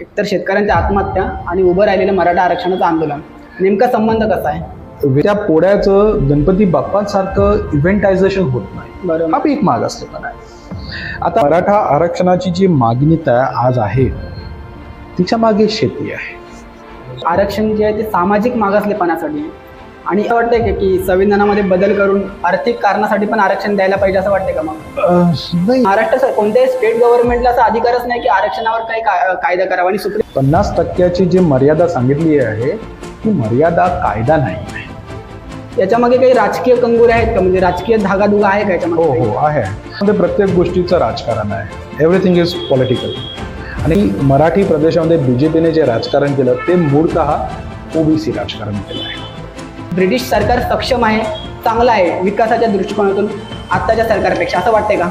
एकतर शेतकऱ्यांच्या आत्महत्या आणि उभं राहिलेलं मराठा आरक्षणाचं आंदोलन, नेमका संबंध कसा आहे? त्या पोळ्याचं गणपती बाप्पांसारखं इव्हेंटायझेशन होत नाही. बरोबर. हा बी एक मागासलेपणा आहे. आता मराठा आरक्षणाची जी मागणी आज आहे तिच्या मागे शेती आहे. आरक्षण जे आहे ते सामाजिक मागासलेपणासाठी आहे. आणि असं वाटतंय की संविधानामध्ये बदल करून आर्थिक कारणासाठी पण आरक्षण द्यायला पाहिजे असं वाटतंय का? मग नाही, महाराष्ट्र कोणत्याही स्टेट गव्हर्नमेंटला असा अधिकारच नाही की आरक्षणावर काही कायदा करावा. आणि सुप्रीम 50% जी मर्यादा सांगितली आहे ती मर्यादा कायदा नाही आहे. याच्यामागे काही राजकीय कंगोरे आहेत का? म्हणजे राजकीय धागाधुगा आहे का याच्यामध्ये? हो आहे. म्हणजे प्रत्येक गोष्टीचं राजकारण आहे. Everything is political. आणि मराठी प्रदेशामध्ये बीजेपीने जे राजकारण केलं ते मूळतः ओबीसी राजकारण केलं आहे. ब्रिटिश सरकार सक्षम आहे, चांगलं आहे विकासाच्या दृष्टिकोनातून आत्ताच्या सरकारपेक्षा, असं वाटतंय का?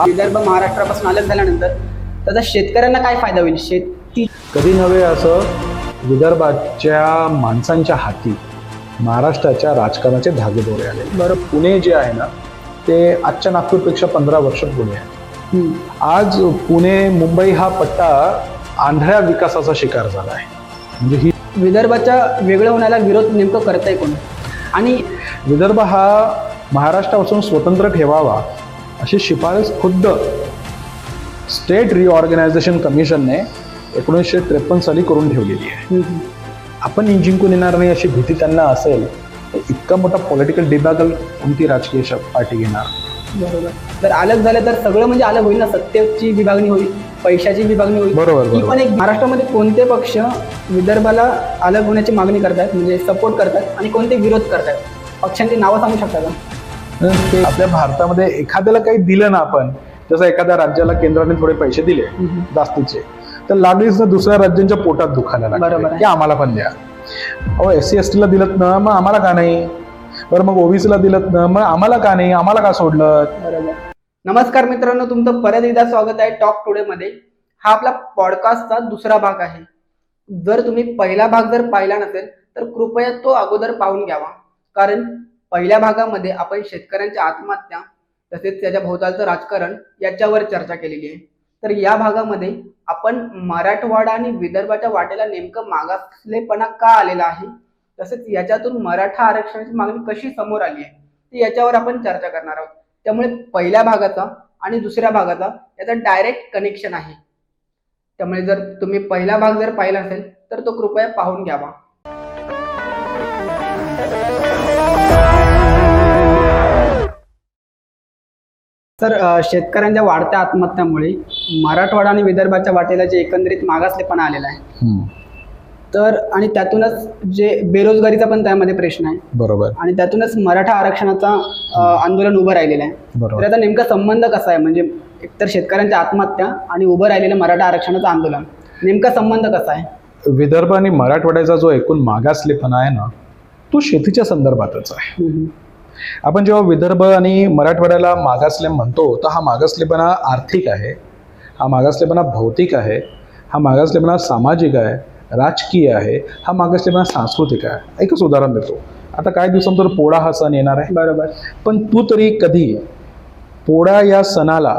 विदर्भ महाराष्ट्रापासून अलग झाल्यानंतर त्याचा शेतकऱ्यांना काय फायदा होईल? शेती कधी नव्हे असं विदर्भाच्या माणसांच्या हाती महाराष्ट्राच्या राजकारणाचे धागेदोरे आले. बरं, पुणे जे आहे ना ते आजच्या नागपूरपेक्षा 15 वर्ष पुणे आहे. आज पुणे मुंबई हा पट्टा आंधळ्या विकासाचा शिकार झाला आहे. म्हणजे ही विदर्भाच्या वेगळं होण्याला विरोध नेमकं करताय कोण? आणि विदर्भ हा महाराष्ट्रापासून स्वतंत्र ठेवावा अशी शिफारस खुद्द स्टेट रिऑर्गनायझेशन कमिशनने 1953 साली करून ठेवलेली आहे. आपण जिंकून येणार नाही अशी भीती त्यांना असेल तर इतका मोठा पॉलिटिकल डिबॅकल कोणती राजकीय पार्टी घेणार? बरोबर. जर अलग झालं तर सगळं म्हणजे अलग होईल ना. सत्तेची विभागणी होईल, पैशाची विभागणी होईल. बरोबर. ही पण एक महाराष्ट्रामध्ये कोणते पक्ष विदर्भाला अलग होण्याची मागणी करतात, म्हणजे सपोर्ट करतात, आणि कोणते विरोध करतात? पक्षांची नावं सांगू शकता का? ते आपल्या भारतामध्ये एखाद्याला काही दिलं ना आपण, जसं एखाद्या राज्याला केंद्राने थोडे पैसे दिले जास्तीचे, तर लागलीच ना दुसऱ्या राज्यांच्या पोटात दुखायला लागले की आम्हाला पण द्या. अहो SC ST ला दिलत ना, मग आम्हाला का नाही? बरं, मग OBC ला दिलत ना, मग आम्हाला का नाही? आम्हाला का सोडलं? बरोबर. नमस्कार मित्रांनो, तुमचं परत एकदा स्वागत आहे टॉक टुडे मध्ये. हा आपला पॉडकास्टचा दुसरा भाग आहे. जर तुम्ही पहिला भाग जर पाहिला नसेल तर कृपया तो अगोदर पाहून घ्यावा, कारण पहिल्या भागामध्ये आपण शेतकऱ्यांच्या आत्महत्या तसेच त्याच्या भोवतालचं राजकारण याच्यावर चर्चा केलेली आहे. तर या भागामध्ये आपण मराठवाडा आणि विदर्भाच्या वाटेला नेमकं मागासलेपणा का आलेला आहे, तसेच याच्यातून मराठा आरक्षणाची मागणी कशी समोर आली आहे, ती याच्यावर आपण चर्चा करणार आहोत. त्यामुळे पहिल्या भागाचा आणि दुसऱ्या भागाचा याचा डायरेक्ट कनेक्शन आहे. त्यामुळे जर तुम्ही पहिला भाग जर पाहिला असेल तर तो कृपया पाहून घ्यावा. तर शेतकऱ्यांच्या वाढत्या आत्महत्यामुळे मराठवाडा आणि विदर्भाच्या वाटेला जे एकंदरीत मागासलेपणा आलेला आहे, तर आणि त्यातूनच जे बेरोजगारीचा पण त्यामध्ये प्रश्न आहे. बरोबर. आणि त्यातूनच मराठा आरक्षणाचा आंदोलन उभं राहिलेलं आहे. तर याचा नेमका संबंध कसा आहे? म्हणजे एकतर शेतकऱ्यांच्या आत्महत्या आणि उभं राहिलेलं मराठा आरक्षणाचं आंदोलन, नेमका संबंध कसा आहे? विदर्भ आणि मराठवाड्याचा जो एकूण मागासलेपणा आहे ना तो शेतीच्या संदर्भातच आहे. आपण जेव्हा विदर्भ आणि मराठवाड्याला मागासले म्हणतो तर हा मागासलेपणा आर्थिक आहे, हा मागासलेपणा भौतिक आहे, हा मागासलेपणा सामाजिक आहे, राजकीय आहे, हा मागासलेपणा सांस्कृतिक आहे. एकच उदाहरण देतो. आता काही दिवसांतर पोळा हा सण येणार आहे. बरोबर. पण तू तरी कधी पोळा या सणाला,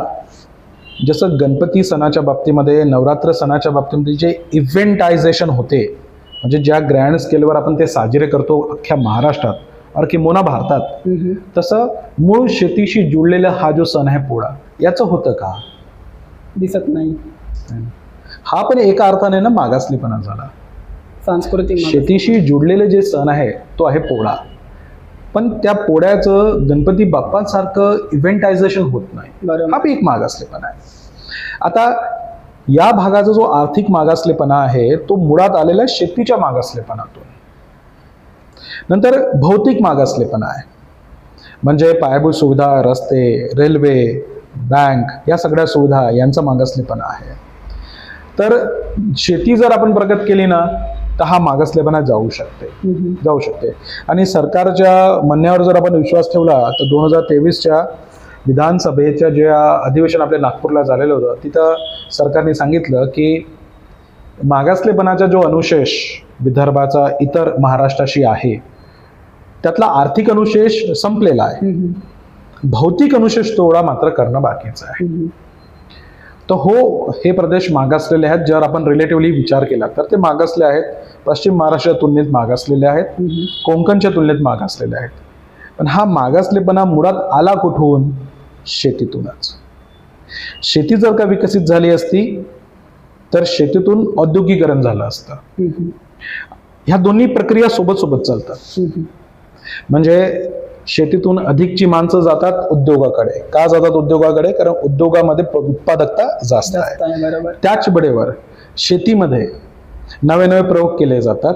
जसं गणपती सणाच्या बाबतीमध्ये, नवरात्र सणाच्या बाबतीमध्ये जे इव्हेंटायझेशन होते, म्हणजे ज्या ग्रँड स्केलवर आपण ते साजरे करतो अख्ख्या महाराष्ट्रात और किंबहुना भारतात, तसं मूळ शेतीशी जुळलेला हा जो सण आहे पोळा, याचं होतं का? दिसत नाही. हा पण एका अर्थाने ना मागासलेपणा झाला. सांस्कृतिक शेतीशी जुळलेले जे सण आहे तो आहे पोळा, पण त्या पोळ्याचं गणपती बाप्पांसारखं इव्हेंटायझेशन होत नाही. हा बी एक मागासलेपणा आहे. आता या भागाचा जो आर्थिक मागासलेपणा आहे तो मुळात आलेला आहे शेतीच्या मागासलेपणातून. नंतर भौतिक मागासलेपणा आहे, म्हणजे पायाभूत सुविधा, रस्ते, रेल्वे, बँक या सगळ्या सुविधा यांचा मागासलेपणा आहे. तर शेती जर आपण प्रगत केली ना तर हा मागासलेपणा जाऊ शकते. आणि सरकारच्या म्हणण्यावर जर आपण विश्वास ठेवला तर 2023च्या विधानसभेच्या जे अधिवेशन आपल्या नागपूरला झालेलं होतं तिथं सरकारने सांगितलं की मागासलेपणाचा जो अनुशेष विदर्भाचा इतर महाराष्ट्राशी आहे त्यातला आर्थिक अनुशेष संपलेला आहे. भौतिक अनुशेष तोडा मात्र करणं बाकीचं आहे. तर हो, हे प्रदेश मागासलेले आहेत. जर आपण रिलेटिव्हली विचार केला तर ते मागासले आहेत. पश्चिम महाराष्ट्राच्या तुलनेत मागासलेले आहेत, कोकणच्या तुलनेत मागासलेले आहेत. पण हा मागासलेपणा मुळात आला कुठून? शेतीतूनच. शेती जर का विकसित झाली असती तर शेतीतून औद्योगिकरण झालं असतं. ह्या दोन्ही प्रक्रिया सोबत सोबत चालतात. म्हणजे शेतीतून अधिकची माणसं जातात उद्योगाकडे. का जातात उद्योगाकडे? कारण उद्योगामध्ये उत्पादकता जास्त आहे. त्याच बरोबर शेतीमध्ये नवे नवे प्रयोग केले जातात.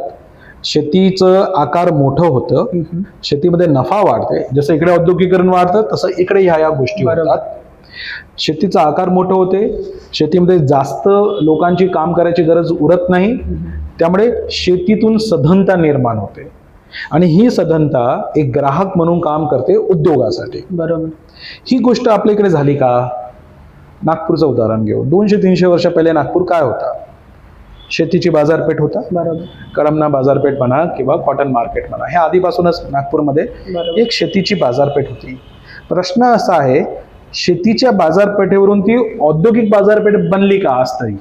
शेतीचं आकार मोठं होतं, शेतीमध्ये नफा वाढते. जसं इकडे औद्योगिकरण वाढतं तसं इकडे ह्या गोष्टी वाढतात. शेतीचा आकार मोठं होते, शेतीमध्ये जास्त लोकांची काम करायची गरज उरत नाही. त्यामुळे शेतीतून सधनता निर्माण होते आणि ही सधनता एक ग्राहक म्हणून काम करते उद्योगासाठी. बरोबर. ही गोष्ट आपल्या इकडे झाली का? नागपूरचं उदाहरण घेऊ. 200-300 वर्ष पहिले नागपूर काय होता? शेतीची बाजारपेठ होता. बरोबर. कळमना बाजारपेठ म्हणा किंवा कॉटन मार्केट म्हणा, हे आधीपासूनच नागपूरमध्ये एक शेतीची बाजारपेठ होती. प्रश्न असा आहे, शेतीच्या बाजारपेठेवरून ती औद्योगिक बाजारपेठ बनली का? आज तरी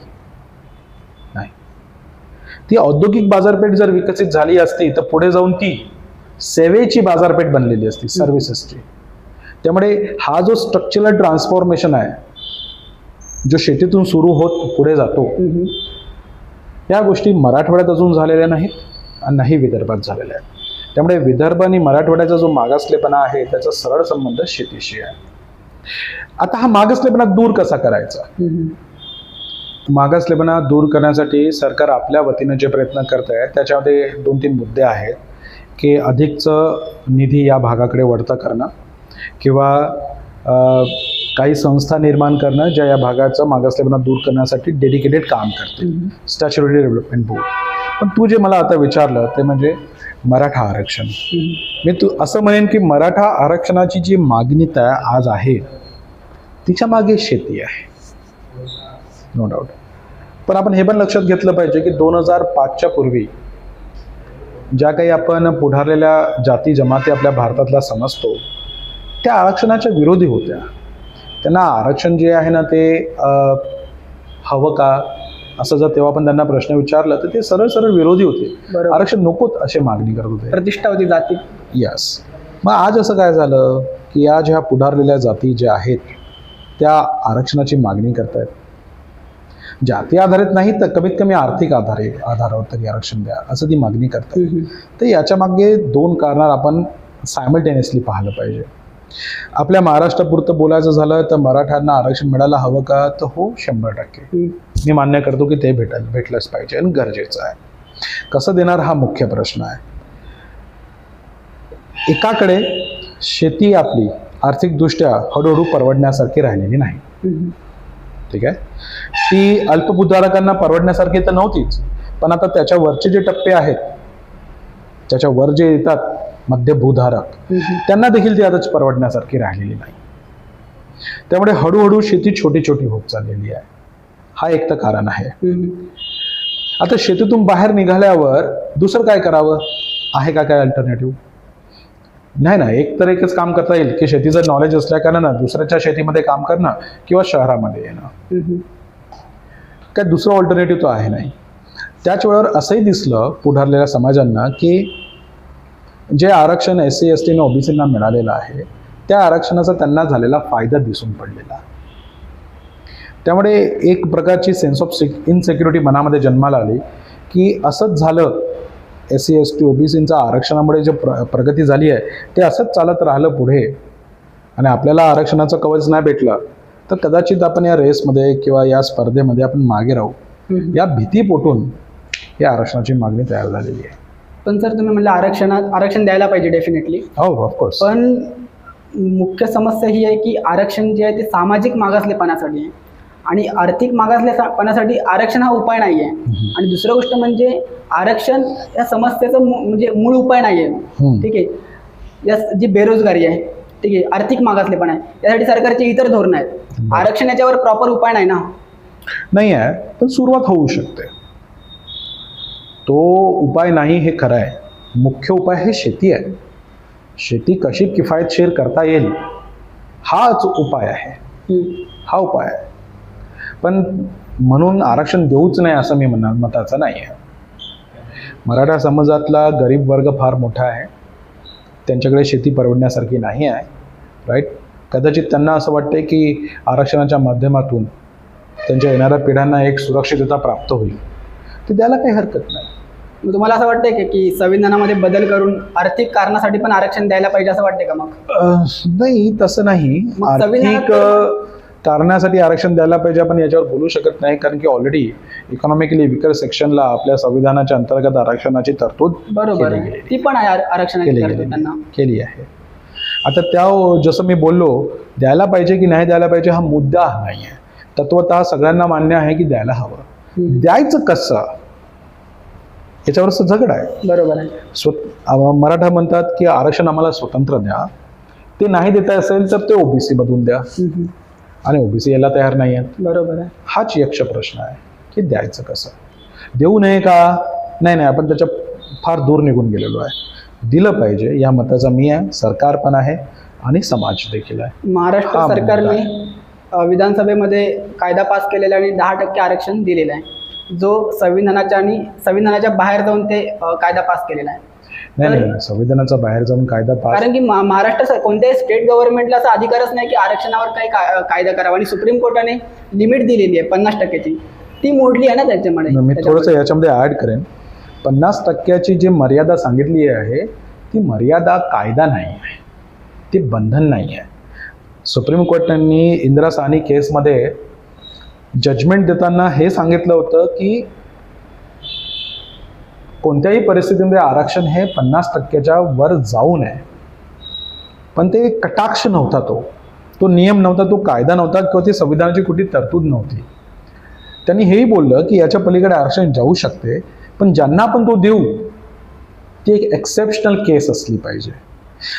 नाही. ती औद्योगिक बाजारपेठ जर विकसित झाली असती तर पुढे जाऊन ती सेवेची बाजारपेठ बनलेली असती, सर्व्हिसेसची. त्यामुळे हा जो स्ट्रक्चरल ट्रान्सफॉर्मेशन आहे, जो शेतीतून सुरू होत पुढे जातो, या गोष्टी मराठवाड्यात अजून झालेल्या नाहीत आणि नाही विदर्भात झालेल्या आहेत. त्यामुळे विदर्भ आणि मराठवाड्याचा जो मागासलेपणा आहे त्याचा सरळ संबंध शेतीशी आहे. आता हा मागासलेपणा दूर कसा करायचा? मागासलेपणा दूर करण्यासाठी सरकार आपल्या वतीने जे प्रयत्न करत आहे त्याच्यामध्ये 2-3 मुद्दे आहेत की अधिकचं निधी या भागाकडे वळता करणं किंवा काही संस्था निर्माण करणं ज्या या भागाचं मागासलेपणा दूर करण्यासाठी डेडिकेटेड काम करते, स्टॅच्युटरी डेव्हलपमेंट बोर्ड. पण तू जे मला आता विचारलं ते म्हणजे मराठा आरक्षण. मी असं म्हणेन की मराठा आरक्षणाची जी मागणी आज आहे तिच्या मागे शेती आहे, नो डाऊट. पण आपण हे पण लक्षात घेतलं पाहिजे की 2005च्या पूर्वी ज्या काही आपण पुढारलेल्या जाती जमाती आपल्या भारतातला समजतो त्या आरक्षणाच्या विरोधी होत्या. त्यांना आरक्षण जे आहे ना ते हवं का असं जर तेव्हा पण त्यांना प्रश्न विचारला तर ते सरळ सरळ विरोधी होते. आरक्षण नकोत अशी मागणी करत होते. प्रतिष्ठा होती जाती. यस. मग आज असं काय झालं की या ज्या पुढारलेल्या जाती ज्या आहेत त्या आरक्षणाची मागणी करतायत. जाती आधारित नाही तर कमीत कमी आर्थिक आधारावर तरी आरक्षण द्या असं ती मागणी करतात. तर याच्या मागे 2 कारणात आपण सायमल्टेनियसली पाहिलं पाहिजे. आपल्या महाराष्ट्रापुरतं बोलायचं झालं तर मराठ्यांना आरक्षण मिळायला हवं का? तर हो, 100%. मी मान्य करतो की ते भेटलंच पाहिजे आणि गरजेचं आहे. कसं देणार हा मुख्य प्रश्न आहे. एकाकडे शेती आपली आर्थिकदृष्ट्या हळूहळू परवडण्यासारखी राहिलेली नाही. ठीक आहे, ती अल्पभूधारकांना परवडण्यासारखी तर नव्हतीच, पण आता त्याच्यावरचे जे टप्पे आहेत, त्याच्यावर जे येतात मध्यभूधारक, त्यांना देखील ती आताच परवडण्यासारखी राहिलेली नाही. त्यामुळे हळूहळू शेती छोटी छोटी होत चाललेली आहे. हा एक तर कारण आहे. आता शेतीतून बाहेर निघाल्यावर दुसरं काय करावं आहे का? काय अल्टरनेटिव्ह नाही ना. एकच काम करता येईल की शेतीचं नॉलेज असल्या कारणानं दुसऱ्याच्या शेतीमध्ये काम करणं किंवा शहरामध्ये येणं. काय दुसरं ऑल्टरनेटिव्ह तो आहे नाही. त्याच वेळेवर असंही दिसलं पुढारलेल्या समाजांना की जे आरक्षण SC ST आणि OBCंना मिळालेलं आहे त्या आरक्षणाचा त्यांना झालेला फायदा दिसून पडलेला. त्यामुळे एक प्रकारची सेन्स ऑफ इनसिक्युरिटी मनामध्ये जन्माला आली की असंच झालं, SC ST OBCंच्या आरक्षणामुळे जे प्रगती झाली आहे ते असंच चालत राहिलं पुढे आणि आपल्याला आरक्षणाचं कवच नाही भेटलं तर कदाचित आपण या रेसमध्ये किंवा या स्पर्धेमध्ये आपण मागे राहू. या भीतीपोटून या आरक्षणाची मागणी तयार झालेली आहे. पण सर तुम्ही म्हणलं आरक्षण द्यायला पाहिजे डेफिनेटली. हो, ऑफकोर्स. पण मुख्य समस्या ही आहे की आरक्षण जे आहे ते सामाजिक मागासलेपणासाठी आहे आणि आर्थिक मागासलेपणासाठी आरक्षण हा उपाय नाही आहे. आणि दुसरं गोष्ट म्हणजे आरक्षण या समस्येचं म्हणजे मूळ उपाय नाही आहे. ठीक आहे, या जी बेरोजगारी आहे, ठीक आहे, आर्थिक मागासलेपण आहे, यासाठी सरकारचे इतर धोरणं आहेत. आरक्षण याच्यावर प्रॉपर उपाय नाही ना. नाही आहे, पण सुरुवात होऊ शकते. तो उपाय नाही हे खरं आहे. मुख्य उपाय हे शेती आहे. शेती कशी किफायतशीर करता येईल हाच उपाय आहे. हा उपाय आहे. पण म्हणून आरक्षण देऊच नाही असं मी मताचं नाही आहे. मराठा समाजातला गरीब वर्ग फार मोठा आहे, त्यांच्याकडे शेती परवडण्यासारखी नाही आहे, राईट. कदाचित त्यांना असं वाटते की आरक्षणाच्या माध्यमातून त्यांच्या येणाऱ्या पिढ्यांना एक सुरक्षितता प्राप्त होईल, ते द्यायला काही हरकत नाही. मग तुम्हाला असं वाटतंय की संविधानामध्ये बदल करून आर्थिक कारणासाठी पण आरक्षण द्यायला पाहिजे असं वाटतंय का? मग नाही, तसं नाही. मग आर्थिक कारणासाठी आरक्षण द्यायला पाहिजे आपण याच्यावर बोलू शकत नाही, कारण की ऑलरेडी इकॉनॉमिकली विकर सेक्शनला आपल्या संविधानाच्या अंतर्गत आरक्षणाची तरतूद बरोबर आहे, ती पण आहे आरक्षणाची तरतूद त्यांना केली आहे. आता त्या जसं मी बोललो, द्यायला पाहिजे की नाही द्यायला पाहिजे हा मुद्दा नाही आहे. तत्वतः सगळ्यांना मान्य आहे की द्यायला हवं. द्यायचं कसं याच्यावरच झगड आहे. बरोबर आहे. मराठा म्हणतात की आरक्षण आम्हाला स्वतंत्र द्या, ते नाही देता असेल तर ते ओबीसी मधून द्या, आणि ओबीसी याला तयार नाही आहेत. बरोबर आहे. हाच यक्ष प्रश्न आहे की द्यायचं कसं. देऊ नये का? नाही, आपण त्याच्या फार दूर निघून गेलेलो आहे. दिलं पाहिजे या मताचा मी आहे, सरकार पण आहे आणि समाज देखील आहे. महाराष्ट्र सरकारने विधानसभेमध्ये कायदा पास केलेला आणि 10% आरक्षण दिलेलं आहे, जो संविधानाच्या बाहेर जाऊन ते कायदा पास केलेला आहे. नाही, संविधानाचा बाहेर जाऊन कायदा पास, कारण की महाराष्ट्र कोणत्याही स्टेट गव्हर्नमेंटला असा अधिकारच नाही की आरक्षणावर काही कायदा करावा, आणि सुप्रीम कोर्टाने लिमिट दिलेली आहे 50%ची, ती मोडली आहे ना त्याच्यामध्ये. मी थोडंसं याच्यामध्ये ऍड करेन. 50%ची जी मर्यादा सांगितली आहे ती मर्यादा कायदा नाही आहे, ती बंधन नाही आहे. सुप्रीम कोर्टाने इंदिरा साहनी केसमध्ये जजमेंट देताना हे सांगितलं होतं की कोणत्याही परिस्थितीमध्ये आरक्षण हे 50%च्या वर जाऊ नये. पण ते कटाक्ष नव्हता, तो नियम नव्हता, तो कायदा नव्हता, किंवा ती संविधानाची कुठली तरतूद नव्हती. त्यांनी हेही बोललं की याच्या पलीकडे आरक्षण जाऊ शकते, पण ज्यांना आपण तो देऊ ती एक एक्सेप्शनल केस असली पाहिजे.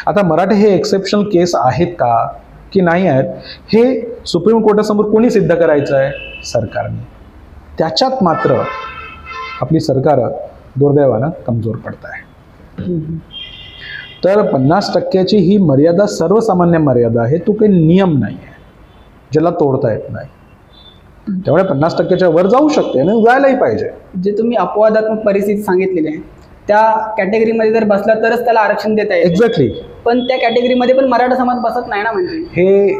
आता मराठे हे एक्सेप्शनल केस आहेत का की नाही आहेत, हे सुप्रीम कोर्टासमोर कोणी सिद्ध करायचं आहे? सरकारने. त्याच्यात मात्र आपली सरकार दुर्दैवानं कमजोर पडत आहे. तर 50%ची ही मर्यादा सर्वसामान्य मर्यादा आहे, तो काही नियम नाही आहे ज्याला तोडता येत नाही. त्यामुळे 50%च्या वर जाऊ शकते आणि जायलाही पाहिजे. जे तुम्ही अपवादात्मक परिस्थिती सांगितलेली आहे त्या कॅटेगरीमध्ये जर बसला तरच त्याला आरक्षण देता येईल. एक्झॅक्टली. पण त्या कॅटेगरीमध्ये पण मराठा समाज बसत नाही ना, म्हणजे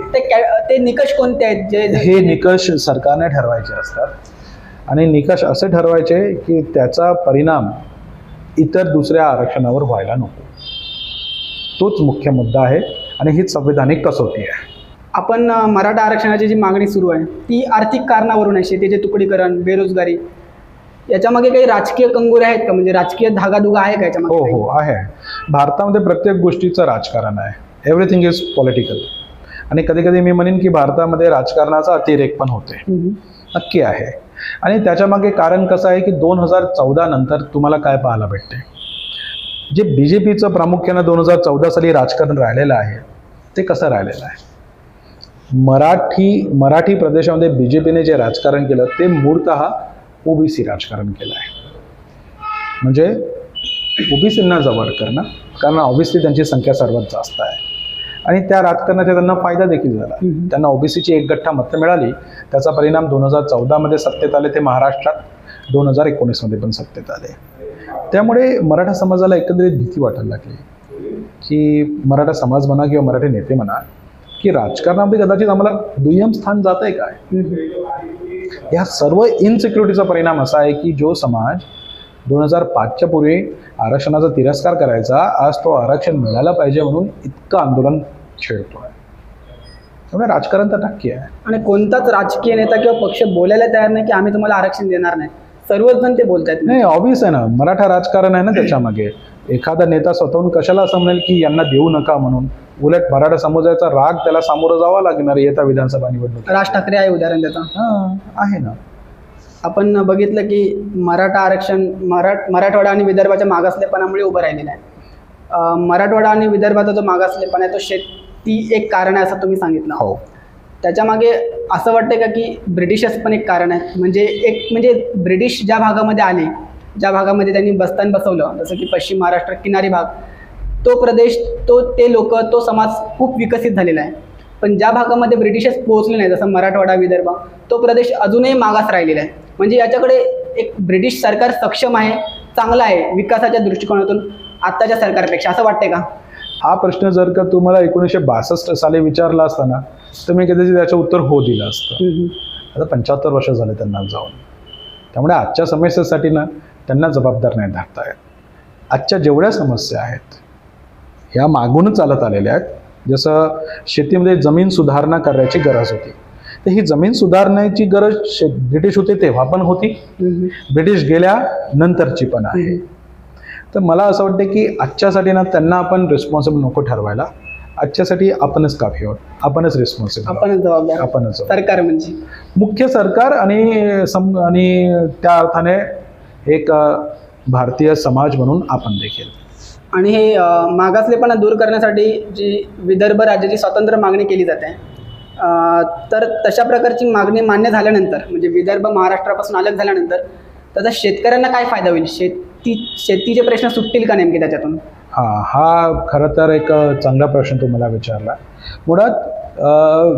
ते निकष कोणते आहेत? हे निकष सरकारने ठरवायचे असतात, आणि निकष असे ठरवायचे की त्याचा परिणाम इतर दुसऱ्या आरक्षणावर व्हायला नको. तोच मुख्य मुद्दा आहे आणि हीच संवैधानिक कसोटी आहे. आपण मराठा आरक्षणाची जी मागणी सुरू आहे ती आर्थिक कारणावरून आहे, शेतीचे तुकडीकरण, बेरोजगारी, याच्यामागे काही राजकीय कंगोरे आहेत का? म्हणजे राजकीय धागाधुगा आहे का याच्यामध्ये? हो, आहे. भारतामध्ये प्रत्येक गोष्टीचं राजकारण आहे. Everything is political. आणि कधी कधी मी म्हणेन की भारतामध्ये राजकारणाचा अतिरेक पण होते. नक्की आहे. आणि त्याच्यामागे कारण कसं आहे की 2014 नंतर तुम्हाला काय पाहायला भेटते? जे BJPचं प्रामुख्यानं 2014 साली राजकारण राहिलेलं आहे ते कसं राहिलेलं आहे? मराठी प्रदेशामध्ये BJPने जे राजकारण केलं ते मूळतः ओबीसी राजकारण केलं आहे. म्हणजे ओबीसींना जवळ करणं, कारण ऑब्व्हियसली त्यांची संख्या सर्वात जास्त आहे आणि त्या राजकारणाचा त्यांना फायदा देखील झाला. त्यांना ओबीसीची एक गठ्ठा मतं मिळाली. त्याचा परिणाम 2014 मध्ये सत्तेत आले ते महाराष्ट्रात, 2019 मध्ये पण सत्तेत आले. त्यामुळे मराठा समाजाला एकंदरीत भीती वाटायला लागली की मराठा समाज म्हणा किंवा मराठी नेते म्हणा की राजकारणामध्ये कदाचित आम्हाला दुय्यम स्थान जात आहे काय. या सर्व इनसिक्युरिटीचा परिणाम असा आहे की जो समाज 2005च्या पूर्वी आरक्षणाचा तिरस्कार करायचा, आज तो आरक्षण मिळायला पाहिजे म्हणून इतकं आंदोलन छेडतो आहे. त्यामुळे राजकारण तर नक्की आहे. आणि कोणताच राजकीय नेता किंवा पक्ष बोलायला तयार नाही की आम्ही तुम्हाला आरक्षण देणार नाही. सर्वच जण ते बोलतात. नाही, ऑब्व्हियस आहे ना, मराठा राजकारण आहे ना त्याच्यामागे. एखादा नेता स्वतःहून कशाला असं म्हणेल की यांना देऊ नका म्हणून? उलट मराठा समाजाचा राग त्याला सामोरं जावं लागणार येत्या विधानसभा निवडणूक. राज ठाकरे आहे उदाहरण देता. आहे ना. आपण बघितलं की मराठा आरक्षण मराठवाडा आणि विदर्भाच्या मागासलेपणामुळे उभं राहिलेलं आहे. मराठवाडा आणि विदर्भाचा जो मागासलेपणा आहे तो शेती एक कारण आहे असं तुम्ही सांगितलं. हो. त्याच्यामागे असं वाटतं का की ब्रिटिशर्स पण एक कारण आहे? म्हणजे ब्रिटिश ज्या भागामध्ये आले, ज्या भागामध्ये त्यांनी बस्तान बसवलं, जसं की पश्चिम महाराष्ट्र किनारी भाग, तो प्रदेश, ते लोक, तो समाज खूप विकसित झालेला आहे. पण ज्या भागामध्ये ब्रिटिशर्स पोहोचले नाही, जसं मराठवाडा, विदर्भ, तो प्रदेश अजूनही मागास राहिलेला आहे. म्हणजे याच्याकडे एक ब्रिटिश सरकार सक्षम आहे, चांगला आहे विकासाच्या दृष्टिकोनातून आत्ताच्या सरकारपेक्षा, असं वाटतंय का? हा प्रश्न जर का तुम्हाला 1962 साली विचारला असता ना, तर मी कदाचित त्याचं उत्तर हो दिलं असतं. आता 75 वर्ष झाले त्यांना जाऊन. त्यामुळे आजच्या समस्येसाठी ना त्यांना जबाबदार नाही धरता येत. आजच्या जेवढ्या समस्या आहेत ह्या मागूनच चालत आलेल्या आहेत. जसं शेतीमध्ये जमीन सुधारणा करायची गरज होती, तर ही जमीन सुधारण्याची गरज ब्रिटिश होते तेव्हा पण होती, ब्रिटिश गेल्या नंतरची पण आहे. तर मला असं वाटतं की आजच्यासाठी ना त्यांना आपण रिस्पॉन्सिबल नको ठरवायला. आजच्यासाठी आपणच काफी आहोत, आपणच रिस्पॉन्सिबल, आपणच जबाबदार, आपणच सरकार म्हणजे मुख्य सरकार आणि त्या अर्थाने एक भारतीय समाज म्हणून आपण देखील. आणि हे मागासलेपणा दूर करण्यासाठी जी विदर्भ राज्याची स्वतंत्र मागणी केली जाते, तर तशा प्रकारची मागणी मान्य झाल्यानंतर, म्हणजे विदर्भ महाराष्ट्रापासून अलग झाल्यानंतर त्याचा शेतकऱ्यांना काय फायदा होईल? शेतीचे प्रश्न सुटतील का नेमके त्याच्यातून? हा खरं तर एक चांगला प्रश्न तुम्हाला विचारला. मुळात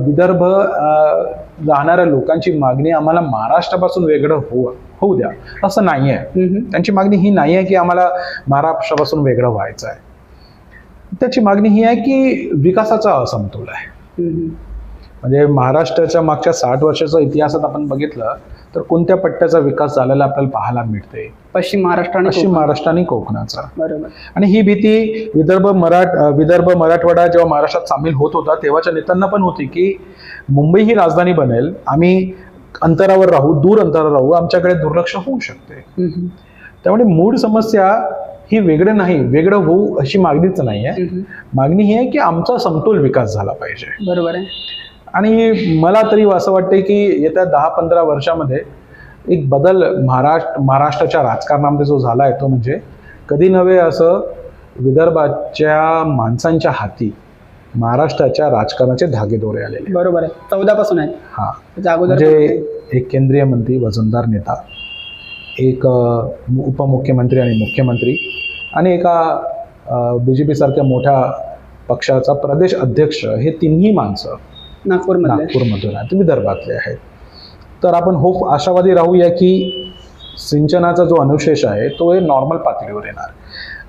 विदर्भ राहणाऱ्या लोकांची मागणी आम्हाला महाराष्ट्रापासून वेगळं होऊ द्या असं नाही आहे. त्यांची मागणी ही नाही आहे की आम्हाला महाराष्ट्रापासून वेगळं व्हायचं आहे. त्याची मागणी ही आहे की विकासाचा असमतोल आहे. म्हणजे महाराष्ट्राच्या मागच्या 60 वर्षाचा इतिहासात आपण बघितलं तर कोणत्या पट्ट्याचा विकास झालेला आपल्याला पाहायला मिळते? पश्चिम महाराष्ट्र आणि कोकणाचा. बरोबर. आणि ही भीती विदर्भ मराठवाडा जेव्हा महाराष्ट्रात सामील होत होता तेव्हाच्या नेत्यांना पण होती की मुंबई ही राजधानी बनेल, आम्ही अंतरावर राहू, दूर अंतरावर राहू, आमच्याकडे दुर्लक्ष होऊ शकते. त्यामुळे मूळ समस्या ही वेगळं नाही, वेगळं होऊ अशी मागणीच नाही आहे. मागणी ही आहे की आमचा समतोल विकास झाला पाहिजे. बरोबर आहे. आणि मला तरी असं वाटतं की येत्या 10-15 वर्षामध्ये एक बदल महाराष्ट्राच्या राजकारणामध्ये जो झाला आहे तो म्हणजे कधी नव्हे असं विदर्भाच्या माणसांच्या हाती महाराष्ट्राच्या राजकारणाचे धागेदोरे आलेले. बरोबर आहे. 14 पासून आहे. हा, म्हणजे एक केंद्रीय मंत्री, वजनदार नेता, एक उपमुख्यमंत्री आणि मुख्यमंत्री आणि एका BJP सारख्या मोठ्या पक्षाचा प्रदेश अध्यक्ष, हे तिन्ही माणसं नागपूरमधून आहेत, विदर्भातले आहेत. तर आपण आशावादी राहूया की सिंचनाचा जो अनुशेष आहे तो हे नॉर्मल पातळीवर येणार.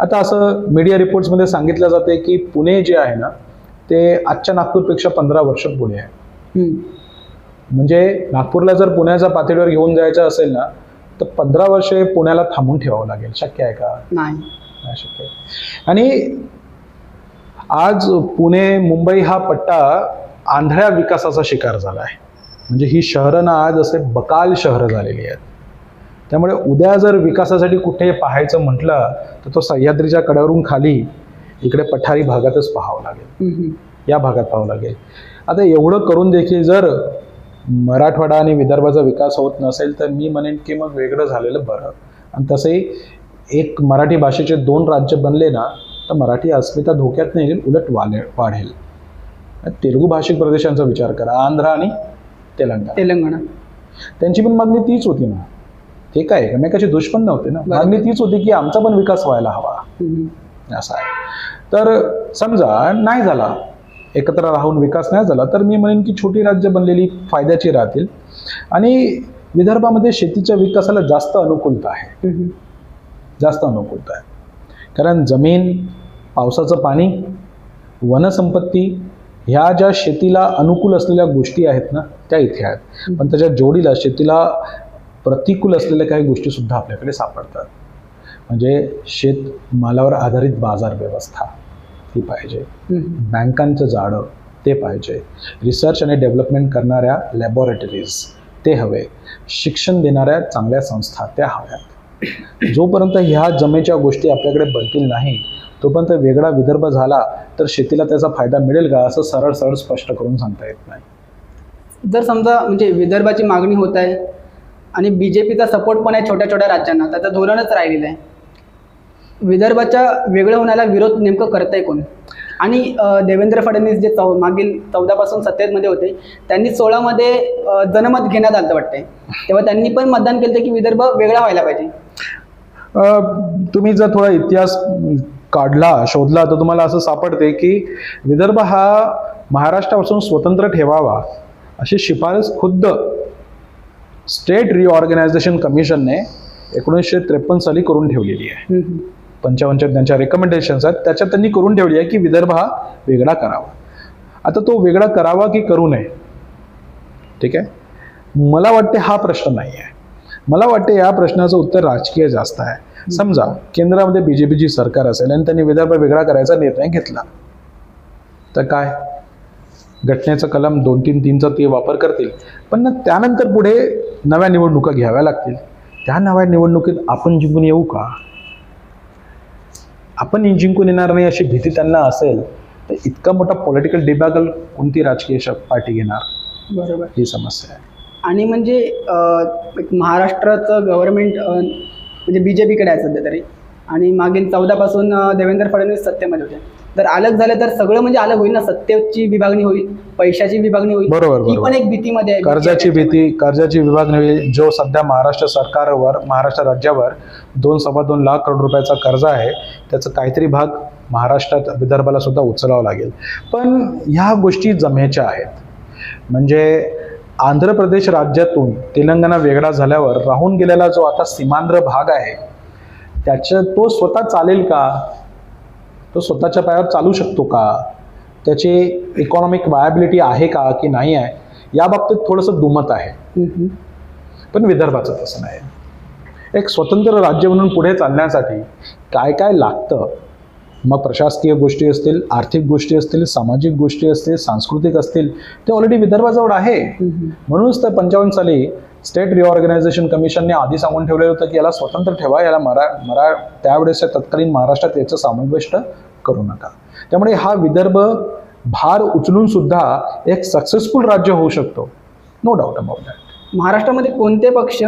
आता असं मीडिया रिपोर्ट्समध्ये सांगितलं जाते की पुणे जे आहे ना ते आजच्या नागपूरपेक्षा 15 वर्ष पुढे आहे. म्हणजे नागपूरला जर पुण्याच्या पातळीवर घेऊन जायचं असेल ना तर 15 वर्षे पुण्याला थांबून ठेवावं लागेल. शक्य आहे का? नाही शक्य. आणि आज पुणे मुंबई हा पट्टा आंधळ्या विकासाचा शिकार झाला आहे. म्हणजे ही शहरं ना आज असे बकाल शहरं झालेली आहेत. त्यामुळे उद्या जर विकासासाठी कुठे पाहायचं म्हटलं तर तो सह्याद्रीच्या कड्यावरून खाली इकडे पठारी भागातच पाहावं लागेल, या भागात पाहावं लागेल. आता एवढं करून देखील जर मराठवाडा आणि विदर्भाचा विकास होत नसेल तर मी म्हणेन की मग वेगळं झालेलं बरं. आणि तसंही एक मराठी भाषेचे 2 राज्य बनले ना तर मराठी अस्मिता धोक्यात नाही येईल, उलट वाढेल. तेलुगू भाषिक प्रदेशांचा विचार करा, आंध्र आणि तेलंगणा, त्यांची पण मागणी तीच होती ना. ते काय एकमेकाचे दुश्मन नव्हते ना, मागणी तीच होती की आमचा पण विकास व्हायला हवा. असा आहे. तर समजा नाही झाला, एकत्र राहून विकास नाही झाला तर मी म्हणेन की छोटी राज्य बनलेली फायद्याची राहतील. आणि विदर्भामध्ये शेतीच्या विकासाला जास्त अनुकूलता आहे, जास्त अनुकूलता आहे. कारण जमीन, पावसाचं पाणी, वनसंपत्ती ह्या ज्या शेतीला अनुकूल असलेल्या गोष्टी आहेत ना त्या इथे आहेत. पण त्याच्या जोडीला शेतीला प्रतिकूल असलेल्या काही गोष्टी सुद्धा आपल्याकडे सापडतात. म्हणजे शेतमालावर आधारित बाजार व्यवस्था ही पाहिजे, बँकांचं जाळं ते पाहिजे, रिसर्च आणि डेव्हलपमेंट करणाऱ्या लॅबॉरेटरीज ते हवे, शिक्षण देणाऱ्या चांगल्या संस्था त्या हव्यात. जोपर्यंत ह्या जमेच्या गोष्टी आपल्याकडे बनतील नाही तोपर्यंत वेगळा विदर्भ झाला तर शेतीला त्याचा फायदा मिळेल का असं सरळ सरळ स्पष्ट करून सांगता येत नाही. जर समजा म्हणजे विदर्भाची मागणी होत आहे आणि BJPचा सपोर्ट पण आहे छोट्या छोट्या राज्यांना, त्याचं धोरणच राहिलेलं आहे, विदर्भाच्या वेगळं होण्याला विरोध नेमकं करत आहे कोण? आणि देवेंद्र फडणवीस जे मागील 14 पासून सत्तेमध्ये होते त्यांनी 16 मध्ये जनमत घेण्यात आलं वाटतंय, तेव्हा त्यांनी पण मतदान केलं की विदर्भ वेगळा व्हायला पाहिजे. तुम्ही जर थोडा इतिहास काढला, शोधला तर तुम्हाला असं सापडते की विदर्भ हा महाराष्ट्रापासून स्वतंत्र ठेवावा अशी शिफारस खुद्द स्टेट रिऑर्गनायझेशन कमिशनने 1953 साली करून ठेवलेली आहे. 55 त्यांच्या रेकमेंडेशन्स आहेत, त्याच्यात त्यांनी करून ठेवली आहे की विदर्भ हा वेगळा करावा. आता तो वेगळा करावा की करू नये, ठीक आहे, मला वाटते हा प्रश्न नाही आहे. मला वाटते या प्रश्नाचं उत्तर राजकीय जास्त आहे. समजा केंद्रामध्ये बीजेपीची सरकार असेल आणि त्यांनी विदर्भ वेगळा करायचा निर्णय घेतला, तर काय घटनेचा कलम 233चा ते वापर करतील, पण त्यानंतर पुढे नव्या निवडणुका घ्याव्या लागतील. त्या नव्या निवडणुकीत आपण जिंकून येऊ का? आपण जिंकून येणार नाही अशी भीती त्यांना असेल तर इतका मोठा पॉलिटिकल डिबॅकल कोणती राजकीय पार्टी घेणार? बरोबर, ही समस्या आहे. आणि म्हणजे महाराष्ट्राचं गव्हर्नमेंट म्हणजे बीजेपीकडे आहे सध्या तरी, आणि मागील 14 पासून देवेंद्र फडणवीस सत्तेमध्ये होते. जर अलग झालं तर सगळं म्हणजे अलग होईल ना, सत्तेची विभागणी होईल, पैशाची विभागणी होईल. बरोबर, ही पण एक भीतीमध्ये आहे. कर्जाची विभागणी होईल. जो सध्या महाराष्ट्र सरकारवर, महाराष्ट्र राज्यावर 2-2.25 लाख करोड रुपयाचा कर्ज आहे, त्याचा काहीतरी भाग महाराष्ट्रात विदर्भाला सुद्धा उचलावा लागेल. पण ह्या गोष्टी जमेच्या आहेत. म्हणजे आंध्र प्रदेश राज्यातून तेलंगणा वेगळा झाल्यावर राहून गेलेला जो आता सीमांध्र भाग आहे, तो स्वतः चालेल का? तो स्वतःच्या पायावर चालू शकतो का? त्याची इकॉनॉमिक वायबिलिटी आहे का की नाही आहे, या बाबतीत थोडंसं दुमत आहे. पण विदर्भाचं तसं नाही. एक स्वतंत्र राज्य म्हणून पुढे चालण्यासाठी काय काय लागतं, मग प्रशासकीय गोष्टी असतील, आर्थिक गोष्टी असतील, सामाजिक गोष्टी असतील, सांस्कृतिक असतील, ते ऑलरेडी विदर्भाजवळ आहे. म्हणूनच तर 55 साली स्टेट रिऑर्गनायझेशन कमिशनने आधी सांगून ठेवलेलं होतं की याला स्वतंत्र ठेवा, याला त्यावेळेसच्या तत्कालीन महाराष्ट्रात याचं समाविष्ट करू नका. त्यामुळे हा विदर्भ भार उचलून सुद्धा एक सक्सेसफुल राज्य होऊ शकतो, नो डाऊट अबाउट दॅट. महाराष्ट्रामध्ये कोणते पक्ष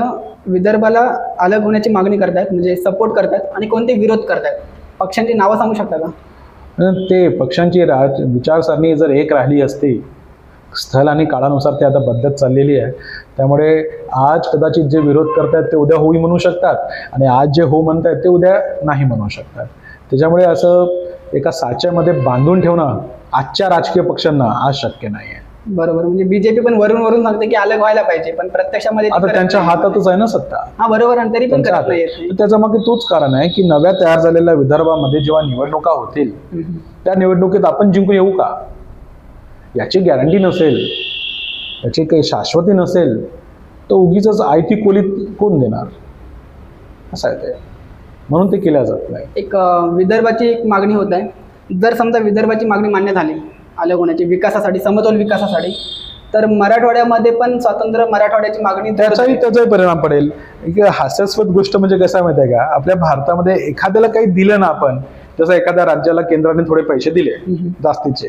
विदर्भाला अलग होण्याची मागणी करतात, म्हणजे सपोर्ट करतात, आणि कोणते विरोध करतात? पक्षांची नावं सांगू शकता का? ते पक्षांची विचारसरणी जर एक राहिली असती, स्थल आणि काळानुसार ते आता बदलत चाललेली आहे. त्यामुळे आज कदाचित जे विरोध करतायत ते उद्या होई म्हणू शकतात, आणि आज जे हो म्हणतायत ते उद्या नाही म्हणू शकतात. त्याच्यामुळे असं एका साच्यामध्ये बांधून ठेवणं आजच्या राजकीय पक्षांना आज शक्य नाही आहे. बरोबर, म्हणजे बीजेपी पण वरून सांगते की अलग व्हायला पाहिजे, पण प्रत्यक्षामध्ये आता त्यांच्या हातातच आहे ना सत्ता. हा बरोबर, आणि तरी पण करत नाही. त्याच्या मागे तोच कारण आहे की नव्या तयार झालेल्या विदर्भामध्ये जेव्हा निवडणुका होतील, त्या निवडणुकीत आपण जिंकून येऊ का याची गॅरंटी नसेल, याची काही शाश्वती नसेल, तर उगीच आयती खोलीत कोण देणार, असं आहे ते. म्हणून ते केल्या जात नाही. एक विदर्भाची एक मागणी होत आहे. जर समजा विदर्भाची मागणी मान्य झाली अलग होण्याची, विकासासाठी, समतोल विकासासाठी, तर मराठवाड्यामध्ये पण स्वातंत्र्य, मराठवाड्याची मागणी, त्याचाही परिणाम पडेल. एक हास्यास्पद गोष्ट म्हणजे कसं आहे माहिती आहे का, आपल्या भारतामध्ये एखाद्याला काही दिलं ना आपण, जसं एखाद्या राज्याला केंद्राने थोडे पैसे दिले जास्तीचे,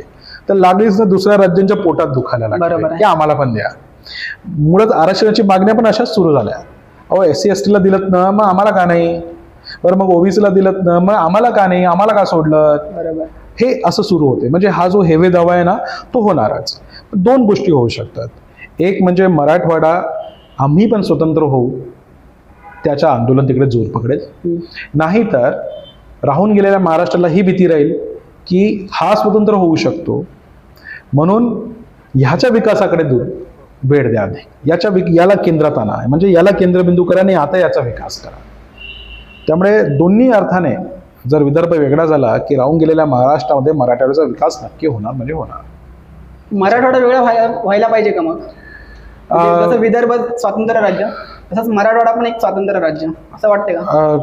तर लागलीच ना दुसऱ्या राज्यांच्या पोटात दुखायला लागले की आम्हाला पण द्या. मुळात आरक्षणाची मागण्या पण अशाच सुरू झाल्या. अहो, SC ST ला दिलत ना, मग आम्हाला का नाही? बरं, मग OBC ला दिलत ना, मग आम्हाला का नाही? आम्हाला का सोडलं? बरोबर, हे असं सुरू होते. म्हणजे हा जो हेवे दावा आहे ना, तो होणारच. 2 गोष्टी होऊ शकतात. एक म्हणजे मराठवाडा आम्ही पण स्वतंत्र होऊ, त्याच्या आंदोलन तिकडे जोर पकडेल. नाहीतर राहून गेलेल्या महाराष्ट्राला ही भीती राहील की हा स्वतंत्र होऊ शकतो, म्हणून ह्याच्या विकासाकडे वेळ द्या, याला केंद्रात आणा, म्हणजे याला केंद्रबिंदू करा आणि आता याचा विकास करा. त्यामुळे दोन्ही अर्थाने जर विदर्भ वेगळा झाला की राहून गेलेल्या महाराष्ट्रामध्ये मराठवाड्याचा विकास नक्की होणार, म्हणजे होणार. मराठवाडा वेगळा व्हायला पाहिजे का मग? जसं विदर्भ स्वतंत्र राज्य, तसंच मराठवाडा पण एक स्वतंत्र राज्य, असं वाटतं का?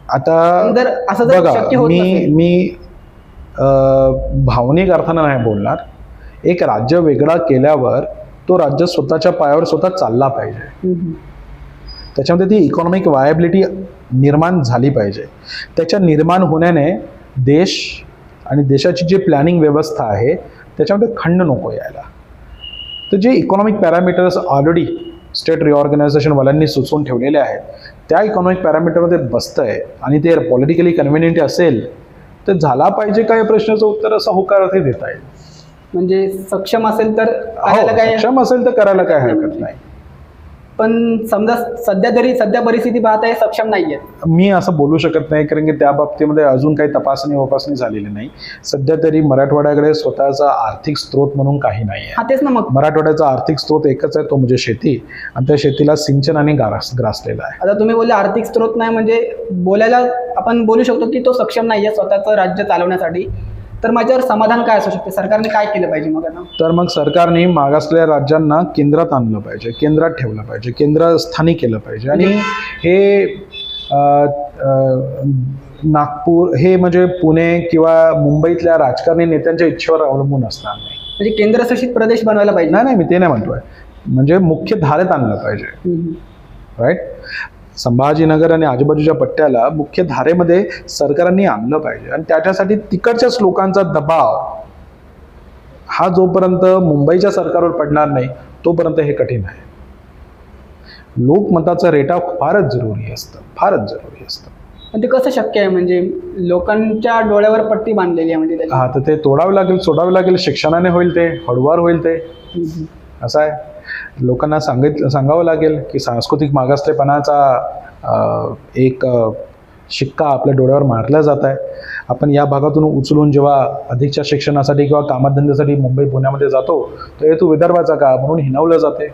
आता जर असं जर शक्य होत नसेल, मी भावनिक अर्थानं नाही बोलणार. एक राज्य वेगळा केल्यावर तो राज्य स्वतःच्या पायावर स्वतः चालला पाहिजे. त्याच्यामध्ये ती इकॉनॉमिक वायबिलिटी निर्माण झाली पाहिजे. त्याच्या निर्माण होण्याने देश आणि देशाची जी प्लॅनिंग व्यवस्था आहे त्याच्यामध्ये खंड नको यायला. तर जे इकॉनॉमिक पॅरामीटर्स ऑलरेडी स्टेट रिऑर्गनायझेशनवाल्यांनी सुचवून ठेवलेले आहेत, त्या इकॉनॉमिक पॅरामीटरमध्ये बसतंय आणि ते पॉलिटिकली कन्व्हिनियंट असेल तर झाला पाहिजे का, या प्रश्नाचं उत्तर असं होकारार्थी देता येईल. म्हणजे सक्षम असेल तर सक्षम असेल तर करायला काय हरकत नाही. पण समजा सध्या परिस्थिती पाहता हे सक्षम नाहीये. मी असं बोलू शकत नाही, कारण की त्या बाबतीमध्ये अजून काही तपासणी झालेली नाही. सध्या तरी मराठवाड्याकडे स्वतःचा आर्थिक स्रोत म्हणून काही नाही आहे. हा तेच ना, मग मराठवाड्याचा आर्थिक स्रोत एकच आहे, तो म्हणजे शेती, आणि त्या शेतीला सिंचनाने ग्रासलेला आहे. आता तुम्ही बोलले आर्थिक स्रोत नाही, म्हणजे बोलायला आपण बोलू शकतो की तो सक्षम नाहीये स्वतःचं राज्य चालवण्यासाठी. तर माझ्यावर समाधान काय असू शकते? सरकारने काय केलं पाहिजे मग आता? तर मग सरकारने मागासलेल्या राज्यांना केंद्रात आणलं पाहिजे, केंद्रात ठेवलं पाहिजे, केंद्रस्थानी केलं पाहिजे. आणि हे नागपूर हे म्हणजे पुणे किंवा मुंबईतल्या राजकारणी नेत्यांच्या इच्छेवर अवलंबून असणार नाही. म्हणजे केंद्रशासित प्रदेश बनवायला पाहिजे. नाही, मी ते नाही म्हणतोय. म्हणजे मुख्य धारेत आणलं पाहिजे, राईट. संभाजीनगर आणि आजूबाजूच्या पट्ट्याला मुख्य धारेमध्ये सरकारांनी आणलं पाहिजे. आणि त्याच्यासाठी तिकडच्याच लोकांचा दबाव हा जोपर्यंत मुंबईच्या सरकारवर पडणार नाही तोपर्यंत हे कठीण आहे. लोकमताचं रेटा फारच जरुरी असतं. पण ते कसं शक्य आहे? म्हणजे लोकांच्या डोळ्यावर पट्टी बांधलेली आहे म्हणजे हा, तर ते तोडावं लागेल, सोडावं लागेल. शिक्षणाने होईल, ते हळूवार होईल. ते असं आहे. लोकांना सांगावं लागेल की सांस्कृतिक मागासलेपणाचा एक शिक्का आपल्या डोळ्यावर मारला जात आहे. आपण या भागातून उचलून जेव्हा अधिकच्या शिक्षणासाठी किंवा कामधंद्यासाठी मुंबई पुण्यामध्ये जातो तर तू विदर्भाचा का म्हणून हिणवलं जाते.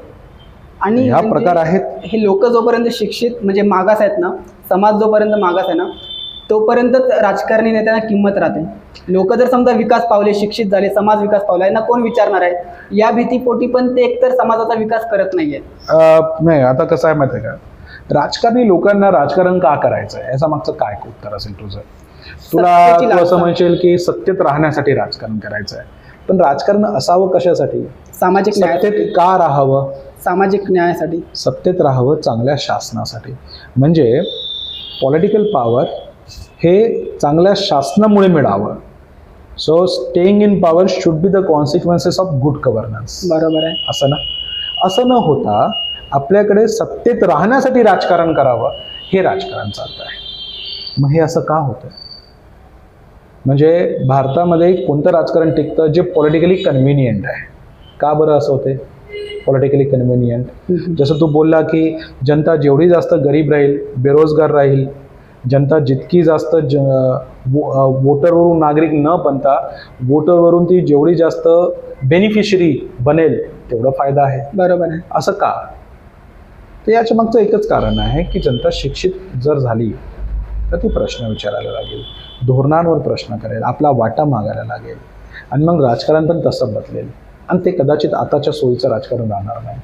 आणि ह्या प्रकार आहेत. हे लोक जोपर्यंत शिक्षित म्हणजे मागास आहेत ना, समाज जोपर्यंत मागास आहे ना, तोपर्यंत राजकारणी नेत्यांना किंमत राहते. लोक जर समजा विकास पावले, शिक्षित झाले, समाज विकास पावला, यांना कोण विचारणार आहे? या भीतीपोटी पण ते एकतर समाजाचा विकास करत नाहीये. नाही, आता कसं आहे माहिती आहे का, राजकारणी लोकांना राजकारण का करायचं आहे याचा मागचं काय उत्तर असेल तुझं? तू असं म्हणशील की सत्तेत राहण्यासाठी राजकारण करायचं आहे. पण राजकारण असावं कशासाठी? सामाजिक सत्तेत का राहावं? सामाजिक न्यायासाठी. सत्तेत राहावं चांगल्या शासनासाठी. म्हणजे पॉलिटिकल पॉवर हे चांगल्या शासनामुळे मिळावं. So staying in power should be the consequences of good governance. बरोबर आहे. असं न होता आपल्याकडे सत्तेत राहण्यासाठी राजकारण करावं हे राजकारण चालतं आहे. मग हे असं का होतं? म्हणजे भारतामध्ये कोणतं राजकारण टिकतं? जे पॉलिटिकली कन्व्हिनियंट आहे. का बरं असं होते? Politically convenient. जसं तू बोलला की जनता जेवढी जास्त गरीब राहील, बेरोजगार राहील, जनता जितकी जास्त वोटरवरून नागरिक न बनता वोटरवरून ती जेवढी जास्त बेनिफिशरी बनेल तेवढा फायदा आहे. बरोबर आहे. असं का? तर याच्या मागचं एकच कारण आहे की जनता शिक्षित जर झाली तर ती प्रश्न विचारायला लागेल, धोरणांवर प्रश्न करेल, आपला वाटा मागायला लागेल, आणि मग राजकारण पण तसं बदलेल. आणि ते कदाचित आताच्या सोयीचं राजकारण राहणार नाही.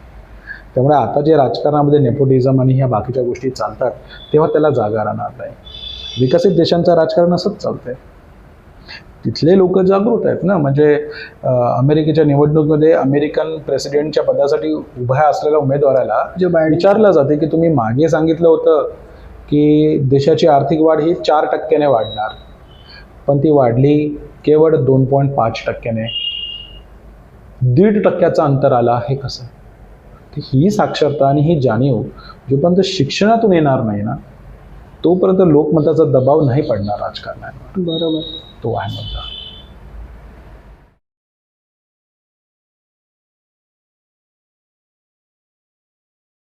त्यामुळे आता जे राजकारणामध्ये नेपोटिझम आणि ह्या बाकीच्या गोष्टी चालतात तेव्हा त्याला जागा राहणार नाही. विकसित देशांचं राजकारण असंच चालतंय. तिथले लोक जागृत आहेत ना. म्हणजे अमेरिकेच्या निवडणुकीमध्ये अमेरिकन प्रेसिडेंटच्या पदासाठी उभ्या असलेल्या उमेदवाराला जो बायडेन विचारलं जाते की तुम्ही मागे सांगितलं होतं की देशाची आर्थिक वाढ ही 4% वाढणार, पण ती वाढली केवळ 2.5%. 1.5% अंतर आला. हे कसं? ही साक्षरता आणि ही जाणीव जोपर्यंत शिक्षणातून येणार नाही ना तोपर्यंत लोकमताचा दबाव नाही पडणार राजकारणावर. बरोबर. तो आहे मुद्दा.